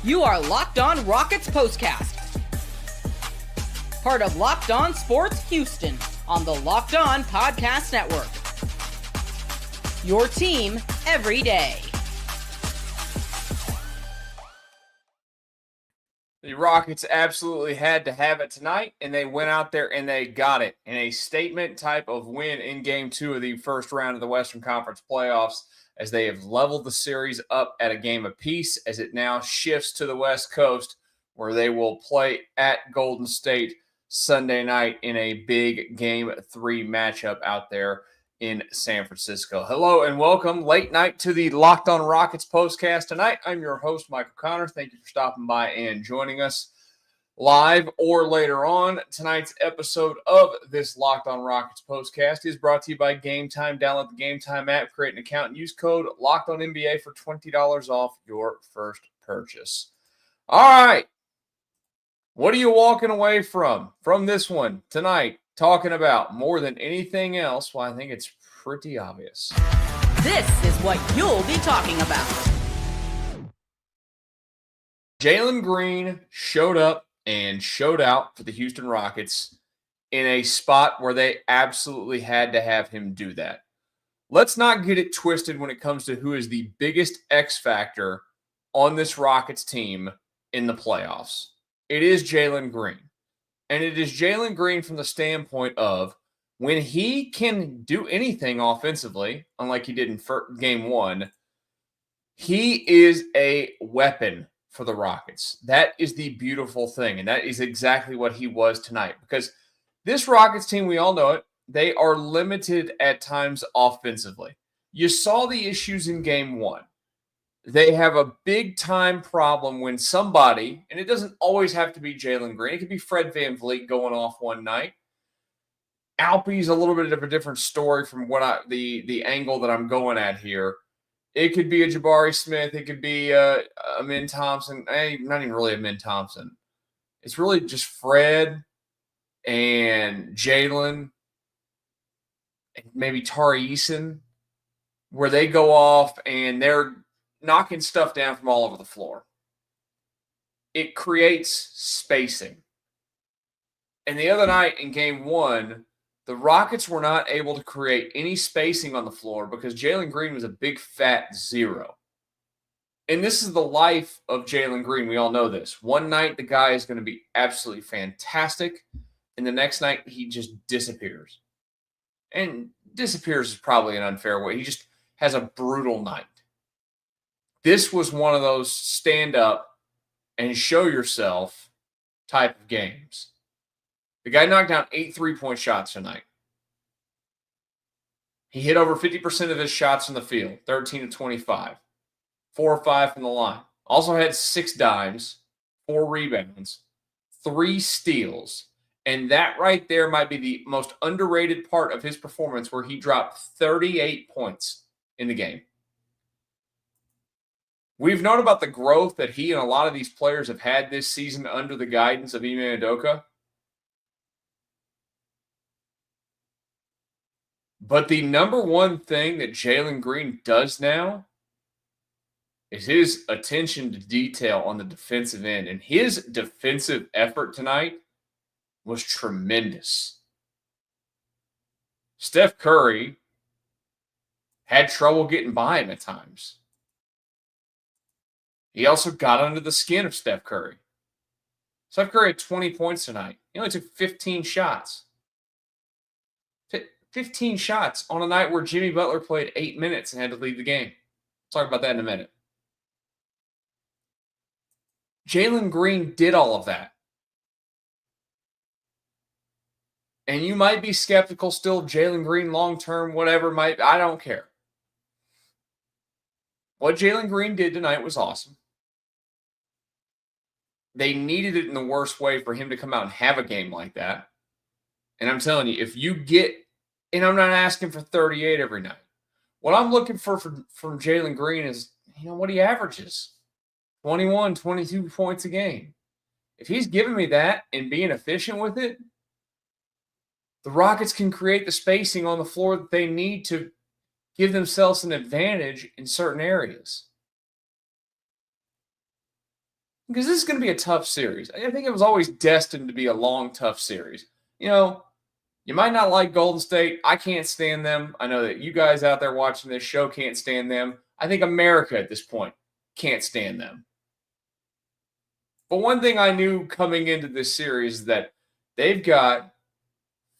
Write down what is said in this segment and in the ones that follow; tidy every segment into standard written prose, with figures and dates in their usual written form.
You are Locked On Rockets Postcast, part of Locked On Sports Houston on the Locked On Podcast Network. Your team every day. The Rockets absolutely had to have it tonight, and they went out there and they got it in a statement type of win in Game 2 of the first round of the Western Conference playoffs, as they have leveled the series up at a game apiece as it now shifts to the West Coast, where they will play at Golden State Sunday night in a big Game 3 matchup out there in San Francisco. Hello and welcome late night to the Locked On Rockets Postcast. Tonight, I'm your host, Michael Connor. Thank you for stopping by and joining us live or later on. Tonight's episode of this Locked On Rockets Postcast is brought to you by Game Time. Download the Game Time app, create an account, and use code LOCKEDONNBA for $20 off your first purchase. All right. What are you walking away from this one tonight? Talking about more than anything else, well, I think it's pretty obvious. This is what you'll be talking about. Jaylen Green showed up and showed out for the Houston Rockets in a spot where they absolutely had to have him do that. Let's not get it twisted when it comes to who is the biggest X factor on this Rockets team in the playoffs. It is Jaylen Green. And it is Jaylen Green from the standpoint of when he can do anything offensively, unlike he did in Game 1, he is a weapon for the Rockets. That is the beautiful thing, and that is exactly what he was tonight. Because this Rockets team, we all know it, they are limited at times offensively. You saw the issues in Game 1. They have a big-time problem when somebody, and it doesn't always have to be Jaylen Green. It could be Fred VanVleet going off one night. Alpe's a little bit of a different story from what the angle that I'm going at here. It could be a Jabari Smith. It could be a Min Thompson. Not even really a Min Thompson. It's really just Fred and Jaylen and maybe Tari Eason, where they go off and they're knocking stuff down from all over the floor. It creates spacing. And the other night in Game 1, the Rockets were not able to create any spacing on the floor because Jaylen Green was a big fat zero. And this is the life of Jaylen Green. We all know this. One night, the guy is going to be absolutely fantastic. And the next night, he just disappears. And disappears is probably an unfair way. He just has a brutal night. This was one of those stand up and show yourself type of games. The guy knocked down 8 3-point shots tonight. He hit over 50% of his shots in the field, 13 of 25, 4 or 5 from the line. Also had 6 dimes, 4 rebounds, 3 steals. And that right there might be the most underrated part of his performance, where he dropped 38 points in the game. We've known about the growth that he and a lot of these players have had this season under the guidance of Ime Udoka. But the number one thing that Jaylen Green does now is his attention to detail on the defensive end. And his defensive effort tonight was tremendous. Steph Curry had trouble getting by him at times. He also got under the skin of Steph Curry. Steph Curry had 20 points tonight. He only took 15 shots. 15 shots on a night where Jimmy Butler played 8 minutes and had to leave the game. We'll talk about that in a minute. Jaylen Green did all of that. And you might be skeptical still of Jaylen Green long-term, whatever. I don't care. What Jaylen Green did tonight was awesome. They needed it in the worst way for him to come out and have a game like that. And I'm telling you, if you get, and I'm not asking for 38 every night. What I'm looking for from Jaylen Green is, what he averages. 21, 22 points a game. If he's giving me that and being efficient with it, the Rockets can create the spacing on the floor that they need to give themselves an advantage in certain areas. because this is going to be a tough series. I think it was always destined to be a long, tough series. You might not like Golden State. I can't stand them. I know that you guys out there watching this show can't stand them. I think America at this point can't stand them. But one thing I knew coming into this series is that they've got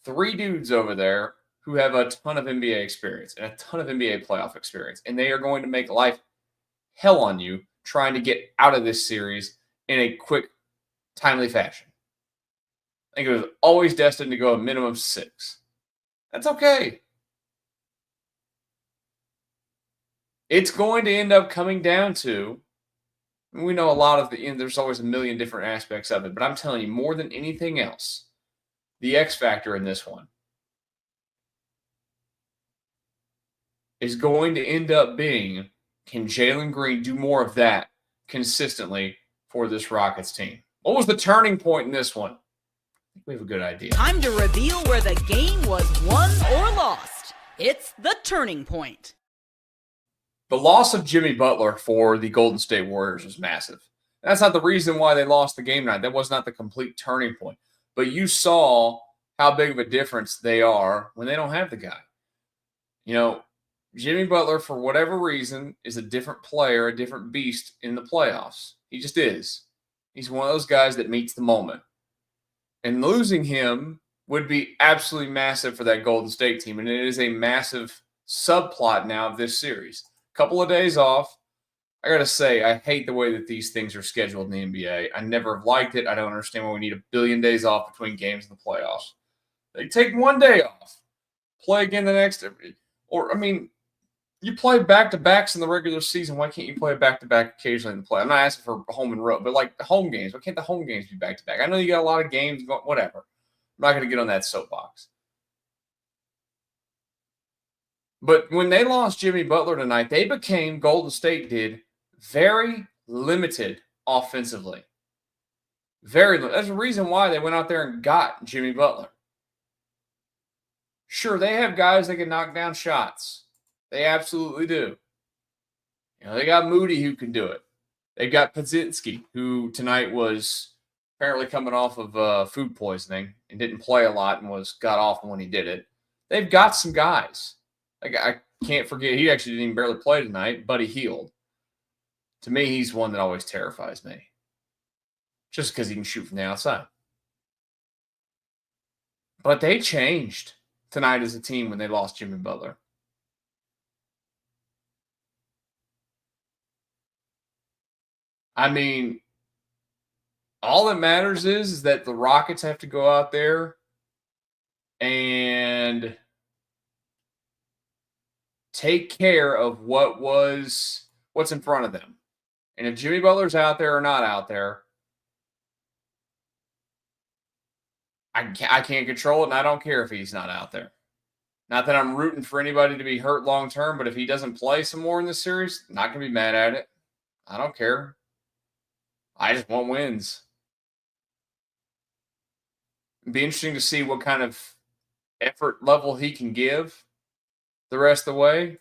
3 dudes over there who have a ton of NBA experience and a ton of NBA playoff experience, and they are going to make life hell on you trying to get out of this series in a quick, timely fashion. I think it was always destined to go a minimum 6. That's okay. It's going to end up coming down to, we know a lot of there's always a million different aspects of it, but I'm telling you, more than anything else, the X factor in this one is going to end up being, can Jaylen Green do more of that consistently for this Rockets team? What was the turning point in this one? I think we have a good idea. Time to reveal where the game was won or lost. It's the turning point. The loss of Jimmy Butler for the Golden State Warriors was massive. That's not the reason why they lost the game tonight. That was not the complete turning point. But you saw how big of a difference they are when they don't have the guy. Jimmy Butler, for whatever reason, is a different player, a different beast in the playoffs. He just is. He's one of those guys that meets the moment. And losing him would be absolutely massive for that Golden State team. And it is a massive subplot now of this series. Couple of days off. I got to say, I hate the way that these things are scheduled in the NBA. I never have liked it. I don't understand why we need a billion days off between games in the playoffs. They take one day off. Play again the next. You play back-to-backs in the regular season. Why can't you play a back-to-back occasionally in the play? I'm not asking for home and road, but like the home games. Why can't the home games be back-to-back? I know you got a lot of games, but whatever. I'm not going to get on that soapbox. But when they lost Jimmy Butler tonight, Golden State did, very limited offensively. Very limited. That's the reason why they went out there and got Jimmy Butler. Sure, they have guys that can knock down shots. They absolutely do. They got Moody who can do it. They've got Pazzinski, who tonight was apparently coming off of food poisoning and didn't play a lot and got off when he did it. They've got some guys. I can't forget, he actually didn't even barely play tonight, Buddy Hield. To me, he's one that always terrifies me. Just because he can shoot from the outside. But they changed tonight as a team when they lost Jimmy Butler. All that matters is that the Rockets have to go out there and take care of what's in front of them. And if Jimmy Butler's out there or not out there, I can't control it, and I don't care if he's not out there. Not that I'm rooting for anybody to be hurt long term, but if he doesn't play some more in this series, I'm not going to be mad at it. I don't care. I just want wins. It'd be interesting to see what kind of effort level he can give the rest of the way.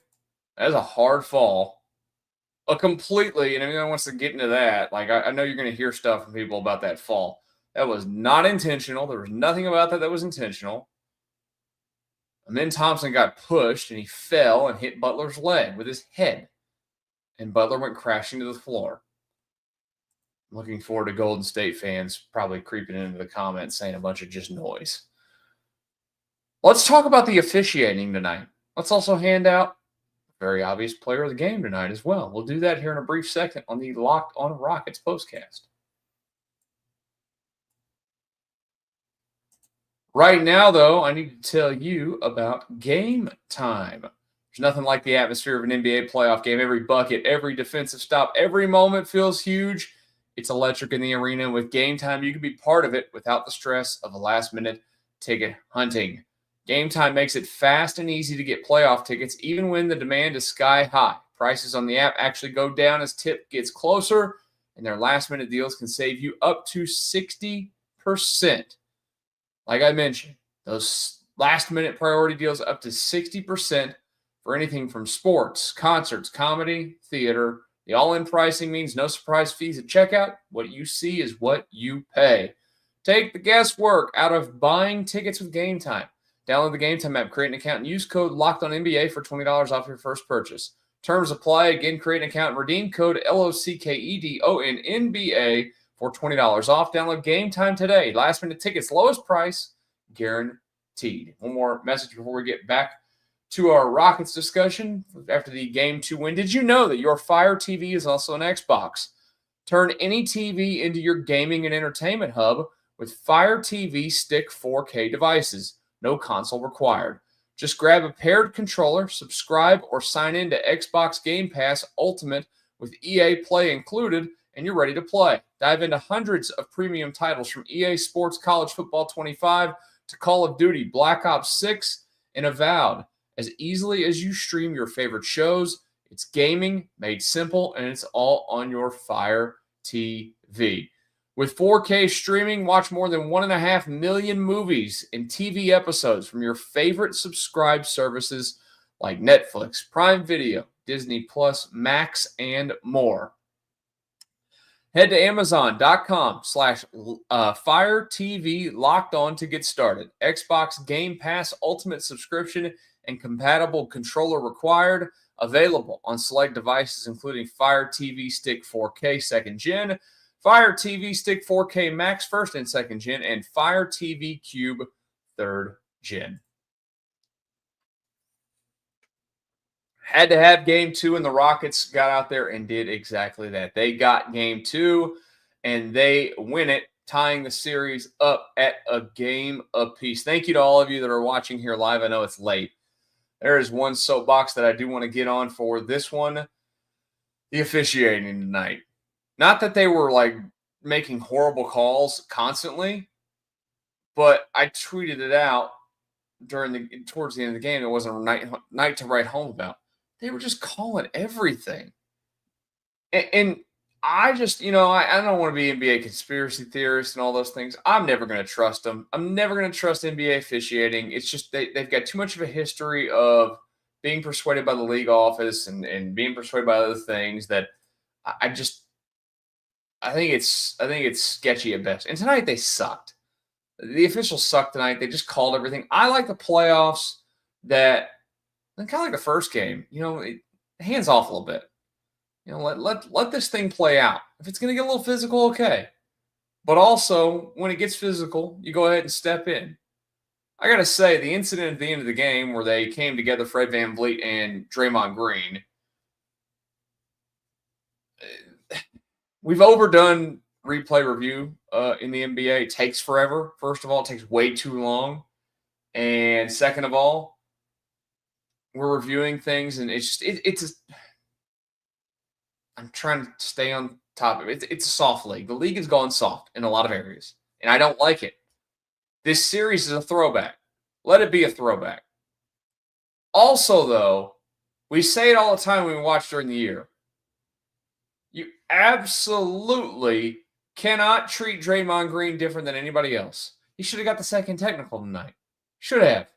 That is a hard fall. Completely, and anyone wants to get into that, I know you're going to hear stuff from people about that fall. That was not intentional. There was nothing about that was intentional. And then Thompson got pushed, and he fell and hit Butler's leg with his head. And Butler went crashing to the floor. I'm looking forward to Golden State fans probably creeping into the comments saying a bunch of just noise. Let's talk about the officiating tonight. Let's also hand out a very obvious player of the game tonight as well. We'll do that here in a brief second on the Locked On Rockets Postcast. Right now, though, I need to tell you about Game Time. There's nothing like the atmosphere of an NBA playoff game. Every bucket, every defensive stop, every moment feels huge. It's electric in the arena. With Game Time, you can be part of it without the stress of a last-minute ticket hunting. Game Time makes it fast and easy to get playoff tickets, even when the demand is sky high. Prices on the app actually go down as tip gets closer, and their last-minute deals can save you up to 60%. Like I mentioned, those last-minute priority deals up to 60% for anything from sports, concerts, comedy, theater, The all-in pricing means no surprise fees at checkout. What you see is what you pay. Take the guesswork out of buying tickets with Game Time. Download the Game Time app, create an account, and use code LOCKEDONNBA for $20 off your first purchase. Terms apply. Again, create an account and redeem code LOCKEDONNBA for $20 off. Download Game Time today. Last-minute tickets, lowest price, guaranteed. One more message before we get back to our Rockets discussion after the Game 2 win. Did you know that your Fire TV is also an Xbox? Turn any TV into your gaming and entertainment hub with Fire TV Stick 4K devices. No console required. Just grab a paired controller, subscribe, or sign in to Xbox Game Pass Ultimate with EA Play included, and you're ready to play. Dive into hundreds of premium titles from EA Sports College Football 25 to Call of Duty Black Ops 6 and Avowed. As easily as you stream your favorite shows, it's gaming made simple, and it's all on your Fire TV. With 4K streaming, watch more than 1.5 million movies and TV episodes from your favorite subscribed services like Netflix, Prime Video, Disney Plus, Max, and more. Head to Amazon.com/Fire TV Locked On to get started. Xbox Game Pass Ultimate subscription and compatible controller required. Available on select devices including Fire TV Stick 4K 2nd Gen, Fire TV Stick 4K Max 1st and 2nd Gen, and Fire TV Cube 3rd Gen. Had to have Game 2, and the Rockets got out there and did exactly that. They got Game 2, and they win it, tying the series up at a game apiece. Thank you to all of you that are watching here live. I know it's late. There is one soapbox that I do want to get on for this one, the officiating tonight. Not that they were like making horrible calls constantly, but I tweeted it out towards the end of the game. It wasn't a night to write home about. They were just calling everything. And I just, I don't want to be NBA conspiracy theorist and all those things. I'm never going to trust them. I'm never going to trust NBA officiating. It's just they've got too much of a history of being persuaded by the league office and being persuaded by other things that I think it's sketchy at best. And tonight they sucked. The officials sucked tonight. They just called everything. I like the playoffs that kind of like the first game. Hands off a little bit. Let this thing play out. If it's going to get a little physical, okay. But also, when it gets physical, you go ahead and step in. I got to say, the incident at the end of the game where they came together, Fred VanVleet and Draymond Green, we've overdone replay review in the NBA. It takes forever. First of all, it takes way too long. And second of all, we're reviewing things, and I'm trying to stay on top of it. It's a soft league. The league has gone soft in a lot of areas, and I don't like it. This series is a throwback. Let it be a throwback. Also, though, we say it all the time when we watch during the year. You absolutely cannot treat Draymond Green different than anybody else. He should have got the second technical tonight. Should have.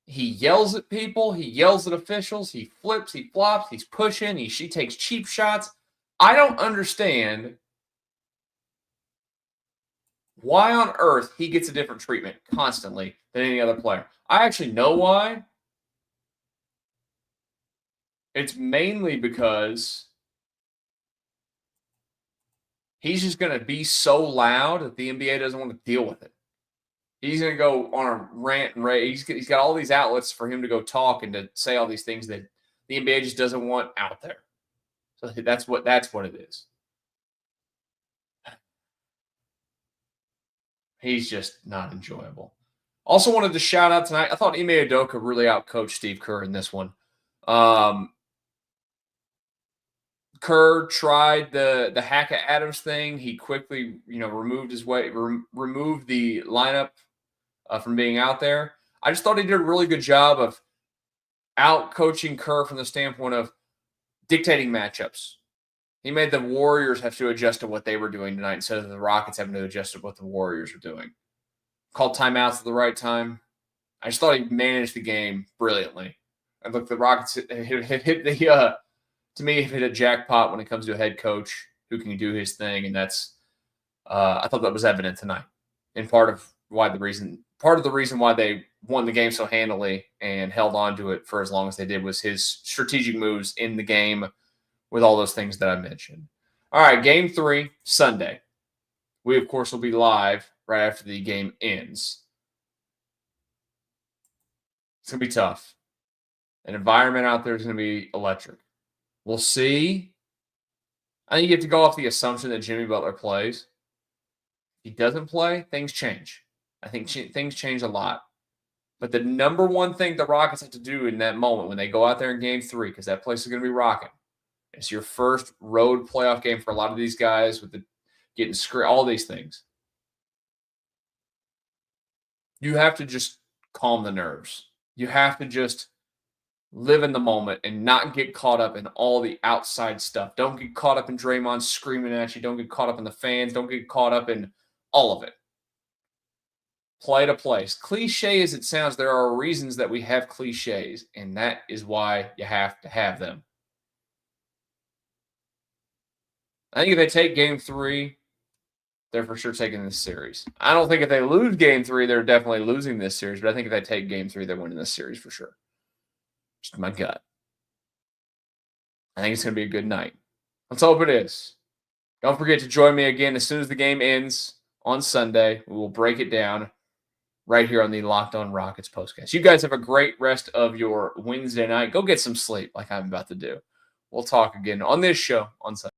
He yells at people. He yells at officials. He flips. He flops. He's pushing. She takes cheap shots. I don't understand why on earth he gets a different treatment constantly than any other player. I actually know why. It's mainly because he's just going to be so loud that the NBA doesn't want to deal with it. He's going to go on a rant and rave. He's got all these outlets for him to go talk and to say all these things that the NBA just doesn't want out there. So that's what it is. He's just not enjoyable. Also wanted to shout out tonight. I thought Ime Udoka really outcoached Steve Kerr in this one. Kerr tried the Hackett Adams thing. He quickly, removed the lineup from being out there. I just thought he did a really good job of out coaching Kerr from the standpoint of dictating matchups. He made the Warriors have to adjust to what they were doing tonight instead of the Rockets having to adjust to what the Warriors were doing. Called timeouts at the right time. I just thought he managed the game brilliantly. And look, the Rockets hit the to me, hit a jackpot when it comes to a head coach who can do his thing, and that's I thought that was evident tonight. And part of the reason why they won the game so handily and held on to it for as long as they did was his strategic moves in the game with all those things that I mentioned. All right, game 3, Sunday. We, of course, will be live right after the game ends. It's going to be tough. An environment out there is going to be electric. We'll see. I think you have to go off the assumption that Jimmy Butler plays. If he doesn't play, things change. I think things change a lot. But the number one thing the Rockets have to do in that moment when they go out there in game 3, because that place is going to be rocking, it's your first road playoff game for a lot of these guys with the getting all these things. You have to just calm the nerves. You have to just live in the moment and not get caught up in all the outside stuff. Don't get caught up in Draymond screaming at you. Don't get caught up in the fans. Don't get caught up in all of it. Play to place. Cliche as it sounds, there are reasons that we have cliches, and that is why you have to have them. I think if they take game 3, they're for sure taking this series. I don't think if they lose game 3, they're definitely losing this series, but I think if they take game 3, they're winning this series for sure. Just my gut. I think it's going to be a good night. Let's hope it is. Don't forget to join me again as soon as the game ends on Sunday. We will break it down right here on the Locked On Rockets Postcast. You guys have a great rest of your Wednesday night. Go get some sleep like I'm about to do. We'll talk again on this show on Sunday.